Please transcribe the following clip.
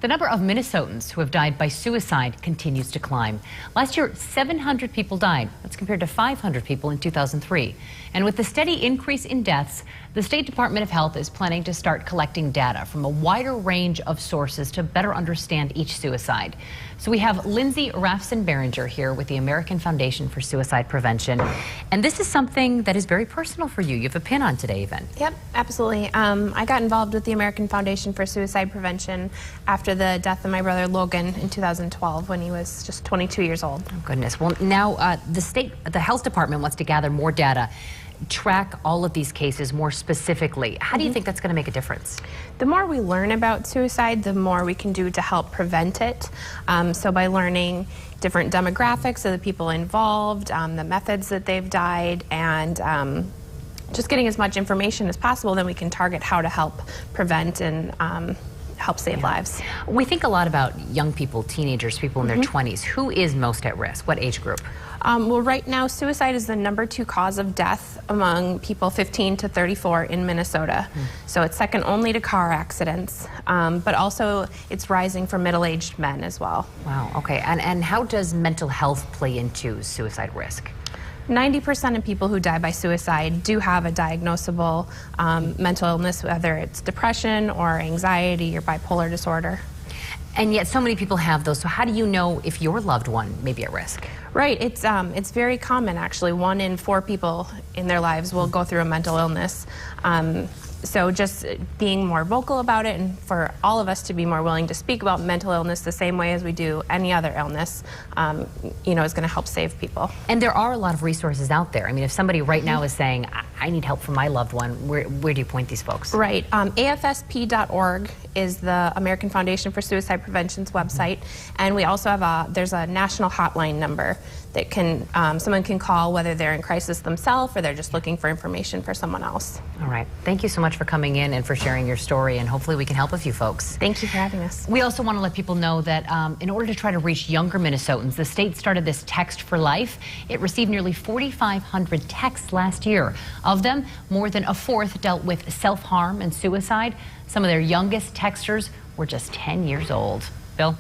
The number of Minnesotans who have died by suicide continues to climb. Last year, 700 people died. That's compared to 500 people in 2003. And with the steady increase in deaths, the State Department of Health is planning to start collecting data from a wider range of sources to better understand each suicide. So we have Lindsay Rafson-Berenger here with the American Foundation for Suicide Prevention. And this is something that is very personal for you. You have a pin on today, even. Yep, absolutely. I got involved with the American Foundation for Suicide Prevention after the death of my brother Logan in 2012 when he was just 22 years old. Oh, goodness. Well, now the health department wants to gather more data, track all of these cases more specifically. How do you think that's going to make a difference? The more we learn about suicide, the more we can do to help prevent it. So by learning different demographics of the people involved, the methods that they've died, and just getting as much information as possible, then we can target how to help prevent and help save lives. We think a lot about young people, teenagers, people in their 20s. Who is most at risk? What age group? Well, right now, suicide is the #2 cause of death among people 15 to 34 in Minnesota. So it's second only to car accidents, but also it's rising for middle-aged men as well. Wow, okay. And how does mental health play into suicide risk? 90% of people who die by suicide do have a diagnosable mental illness, whether it's depression or anxiety or bipolar disorder. And yet so many people have those. So how do you know if your loved one may be at risk? Right, it's very common actually. 1 in 4 people in their lives will go through a mental illness. So just being more vocal about it, and for all of us to be more willing to speak about mental illness the same way as we do any other illness, you know, is going to help save people. And there are a lot of resources out there. I mean, if somebody right now is saying, I need help for my loved one, where do you point these folks? Right. AFSP.org is the American Foundation for Suicide Prevention's website, and we also have there's a national hotline number that can someone can call, whether they're in crisis themselves or they're just looking for information for someone else. All right. Thank you so much for coming in and for sharing your story, and hopefully we can help a few folks. Thank you for having us. We also want to let people know that in order to try to reach younger Minnesotans, the state started this Text for Life. It received nearly 4,500 texts last year. Of them, more than a fourth dealt with self-harm and suicide. Some of their youngest texters were just 10 years old. Bill?